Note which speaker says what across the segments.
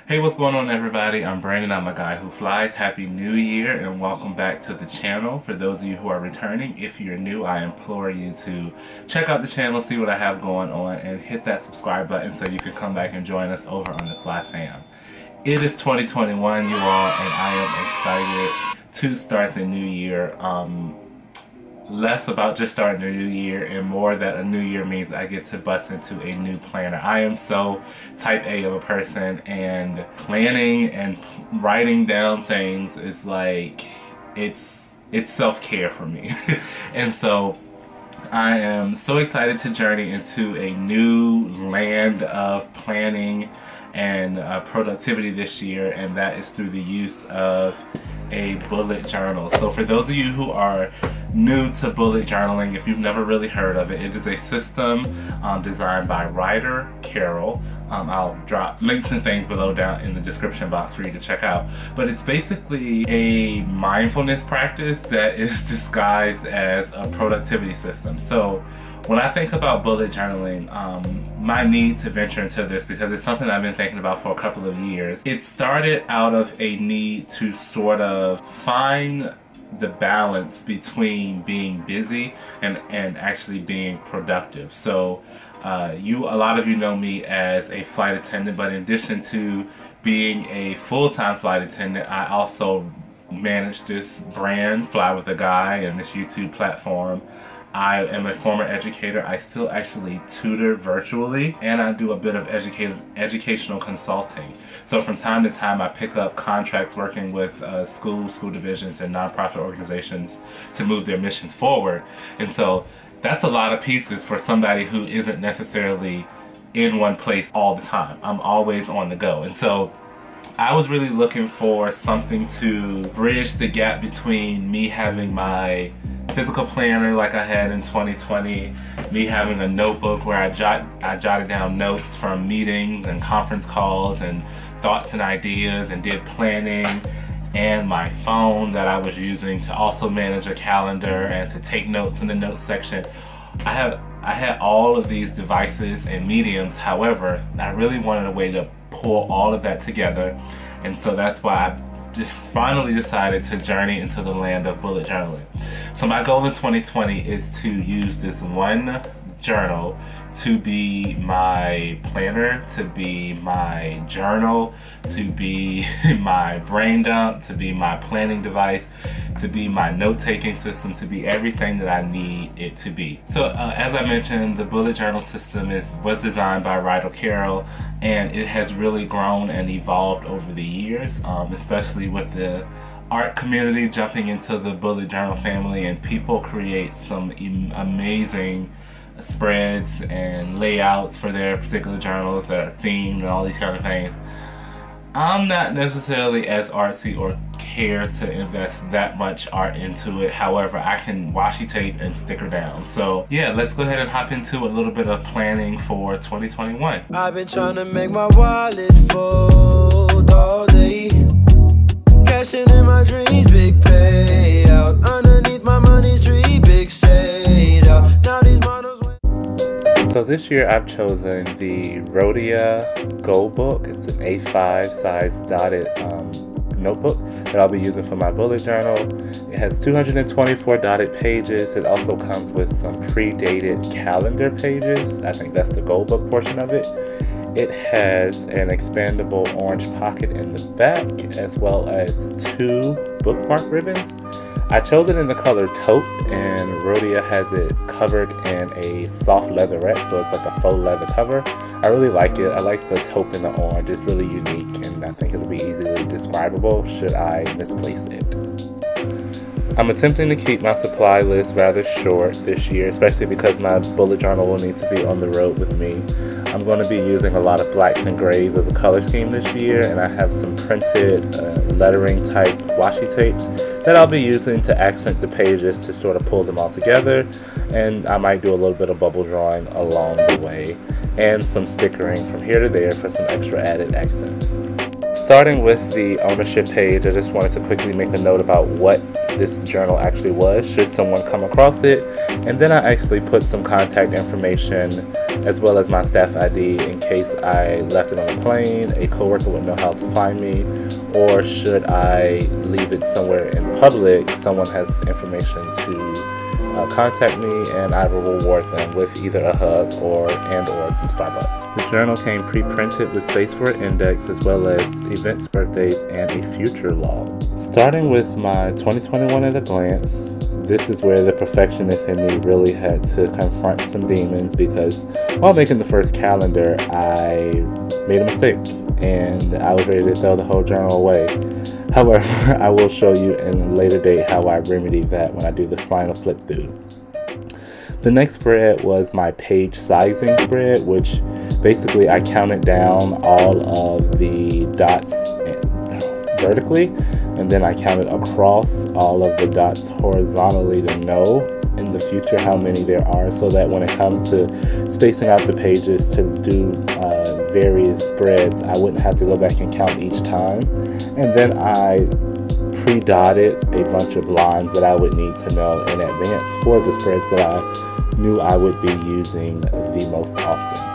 Speaker 1: Hey, what's going on everybody? I'm Brandon, I'm a guy who flies. Happy New Year and welcome back to the channel. For those of you who are returning, if you're new, I implore you to check out the channel, see what I have going on, and hit that subscribe button so you can come back and join us over on the Fly Fam. It is 2021, you all, and I am excited to start the new year. Less about just starting a new year and more that a new year means I get to bust into a new planner. I am so type A of a person, and planning and writing down things is like, it's self-care for me. And so I am so excited to journey into a new land of planning and productivity this year, and that is through the use of a bullet journal. So for those of you who are new to bullet journaling, if you've never really heard of it, it is a system designed by writer Carol. I'll drop links and things below down in the description box for you to check out. But it's basically a mindfulness practice that is disguised as a productivity system. So when I think about bullet journaling, my need to venture into this, because it's something I've been thinking about for a couple of years, it started out of a need to sort of find the balance between being busy and actually being productive. So a lot of you know me as a flight attendant, but in addition to being a full-time flight attendant, I also manage this brand, FlyWithAGuy, and this YouTube platform. I am a former educator. I still actually tutor virtually, and I do a bit of educational consulting. So from time to time I pick up contracts working with school divisions and nonprofit organizations to move their missions forward. And so that's a lot of pieces for somebody who isn't necessarily in one place all the time. I'm always on the go. And so I was really looking for something to bridge the gap between me having my physical planner like I had in 2020, me having a notebook where I jotted down notes from meetings and conference calls and thoughts and ideas and did planning, and my phone that I was using to also manage a calendar and to take notes in the notes section. I had all of these devices and mediums. However, I really wanted a way to pull all of that together, and so that's why I just finally decided to journey into the land of bullet journaling. So my goal in 2020 is to use this one journal to be my planner, to be my journal, to be my brain dump, to be my planning device, to be my note-taking system, to be everything that I need it to be. So as I mentioned, the bullet journal system was designed by writer Carol, and it has really grown and evolved over the years, especially with the art community jumping into the bullet journal family, and people create some amazing spreads and layouts for their particular journals that are themed and all these kind of things. I'm not necessarily as artsy or care to invest that much art into it. However, I can washi tape and sticker down. So yeah, let's go ahead and hop into a little bit of planning for 2021.
Speaker 2: I've been trying to make my wallet fold all day. Cashing in my dreams, big payout. Underneath my money tree, big shade out. Now these models.
Speaker 1: So this year I've chosen the Readus Gold Book. It's an A5 size dotted notebook that I'll be using for my bullet journal. It has 224 dotted pages. It also comes with some pre-dated calendar pages. I think that's the Gold Book portion of it. It has an expandable orange pocket in the back, as well as 2 bookmark ribbons. I chose it in the color taupe, and Readus has it covered in a soft leatherette, so it's like a faux leather cover. I really like it. I like the taupe and the orange. It's really unique, and I think it'll be easily describable should I misplace it. I'm attempting to keep my supply list rather short this year, especially because my bullet journal will need to be on the road with me. I'm going to be using a lot of blacks and grays as a color scheme this year, and I have some printed lettering type washi tapes that I'll be using to accent the pages to sort of pull them all together, and I might do a little bit of bubble drawing along the way and some stickering from here to there for some extra added accents. Starting with the ownership page, I just wanted to quickly make a note about what this journal actually was, should someone come across it, and then I actually put some contact information as well as my staff ID in case I left it on a plane, a coworker would know how to find me, or should I leave it somewhere in public, someone has information to contact me and I will reward them with either a hug or some Starbucks. The journal came pre-printed with space for an index as well as events, birthdays, and a future log. Starting with my 2021 at a glance, this is where the perfectionist in me really had to confront some demons, because while making the first calendar, I made a mistake and I was ready to throw the whole journal away. However, I will show you in a later date how I remedy that when I do the final flip through. The next spread was my page sizing spread, which basically I counted down all of the dots vertically, and then I counted across all of the dots horizontally to know in the future how many there are, so that when it comes to spacing out the pages to do various spreads, I wouldn't have to go back and count each time. And then I pre-dotted a bunch of lines that I would need to know in advance for the spreads that I knew I would be using the most often.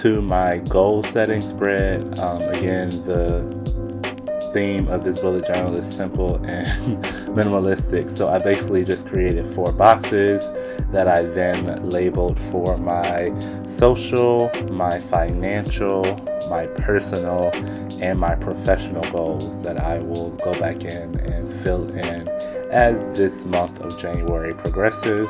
Speaker 1: To my goal setting spread. Again, the theme of this bullet journal is simple and minimalistic, so I basically just created 4 boxes that I then labeled for my social, my financial, my personal, and my professional goals that I will go back in and fill in as this month of January progresses.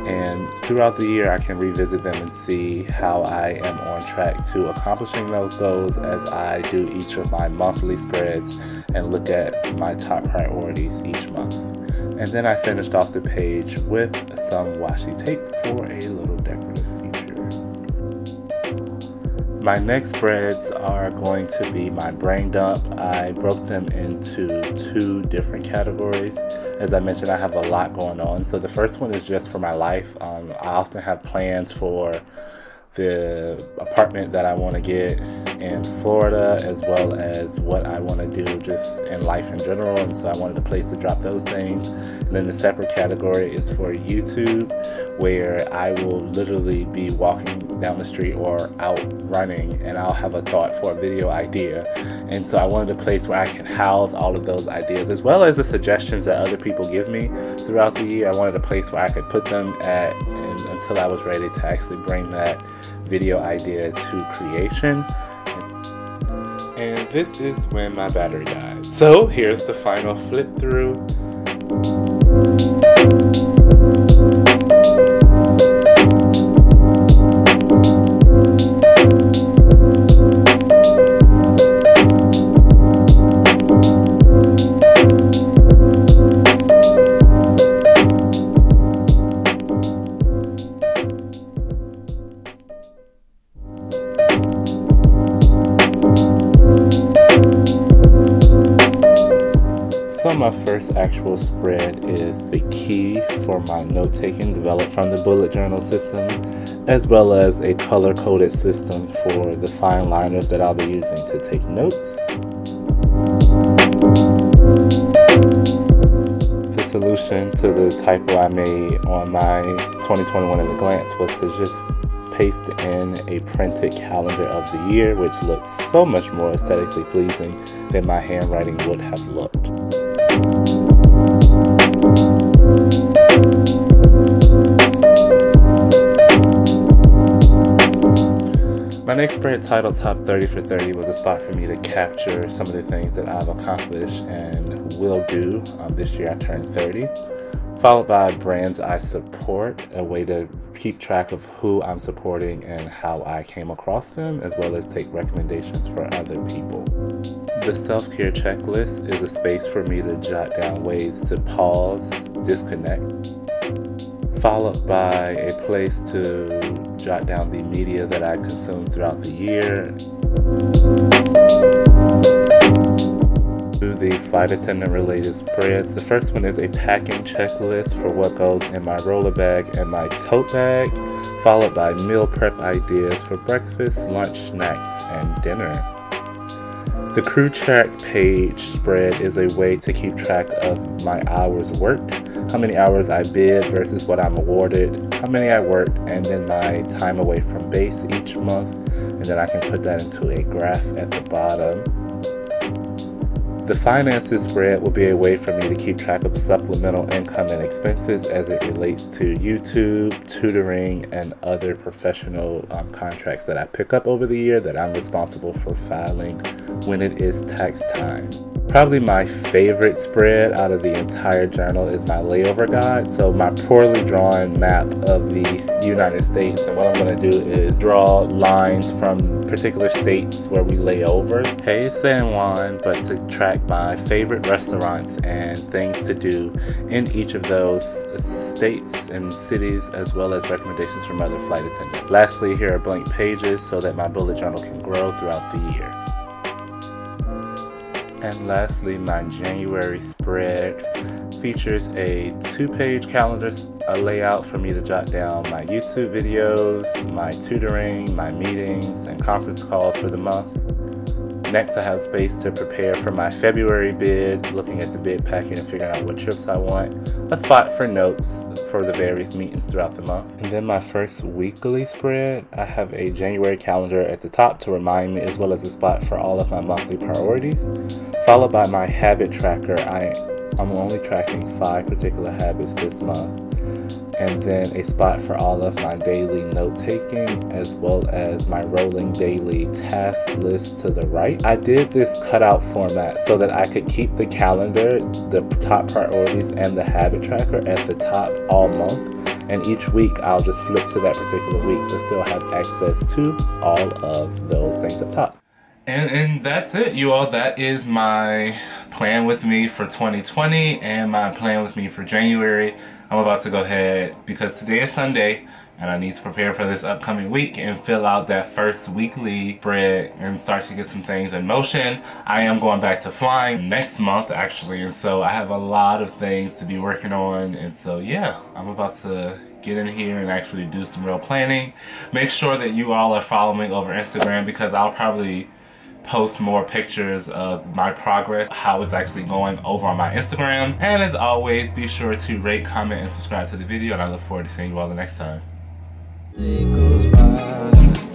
Speaker 1: And throughout the year I can revisit them and see how I am on track to accomplishing those goals as I do each of my monthly spreads and look at my top priorities each month. And then I finished off the page with some washi tape for a little decorative feature. My next spreads are going to be my brain dump. I broke them into 2 different categories. As I mentioned, I have a lot going on. So the first one is just for my life. I often have plans for the apartment that I want to get in Florida, as well as what I want to do just in life in general, and so I wanted a place to drop those things. And then the separate category is for YouTube, where I will literally be walking down the street or out running and I'll have a thought for a video idea, and so I wanted a place where I can house all of those ideas as well as the suggestions that other people give me throughout the year. I wanted a place where I could put them at and until I was ready to actually bring that video idea to creation. And this is when my battery died. So here's the final flip through. So my first actual spread is the key for my note-taking developed from the bullet journal system, as well as a color-coded system for the fine liners that I'll be using to take notes. The solution to the typo I made on my 2021 at a glance was to just paste in a printed calendar of the year, which looks so much more aesthetically pleasing than my handwriting would have looked. My next spread, titled Top 30 for 30, was a spot for me to capture some of the things that I've accomplished and will do this year. I turned 30. Followed by brands I support, a way to keep track of who I'm supporting and how I came across them, as well as take recommendations for other people. The self-care checklist is a space for me to jot down ways to pause, disconnect, followed by a place to jot down the media that I consume throughout the year. Do the flight attendant related spreads. The first one is a packing checklist for what goes in my roller bag and my tote bag, followed by meal prep ideas for breakfast, lunch, snacks, and dinner. The crew track page spread is a way to keep track of my hours worked, how many hours I bid versus what I'm awarded, how many I worked, and then my time away from base each month, and then I can put that into a graph at the bottom. The finances spread will be a way for me to keep track of supplemental income and expenses as it relates to YouTube, tutoring, and other professional contracts that I pick up over the year that I'm responsible for filing when it is tax time. Probably my favorite spread out of the entire journal is my layover guide. So my poorly drawn map of the United States, and what I'm going to do is draw lines from particular states where we lay over. Hey San Juan, but to track my favorite restaurants and things to do in each of those states and cities, as well as recommendations from other flight attendants. Lastly, here are blank pages so that my bullet journal can grow throughout the year. And lastly, my January spread features a 2-page calendar layout for me to jot down my YouTube videos, my tutoring, my meetings, and conference calls for the month. Next, I have space to prepare for my February bid, looking at the bid packet and figuring out what trips I want, a spot for notes for the various meetings throughout the month. And then my first weekly spread, I have a January calendar at the top to remind me, as well as a spot for all of my monthly priorities, followed by my habit tracker. I'm only tracking 5 particular habits this month, and then a spot for all of my daily note-taking, as well as my rolling daily task list to the right. I did this cutout format so that I could keep the calendar, the top priorities, and the habit tracker at the top all month, and each week I'll just flip to that particular week to still have access to all of those things up top. And that's it, you all. That is my plan with me for 2020 and my plan with me for January. I'm about to go ahead, because today is Sunday and I need to prepare for this upcoming week and fill out that first weekly spread and start to get some things in motion. I am going back to flying next month actually, and so I have a lot of things to be working on, and so yeah, I'm about to get in here and actually do some real planning. Make sure that you all are following me over Instagram, because I'll probably post more pictures of my progress, how it's actually going over on my Instagram. And as always, be sure to rate, comment, and subscribe to the video, and I look forward to seeing you all the next time.
Speaker 2: It goes by.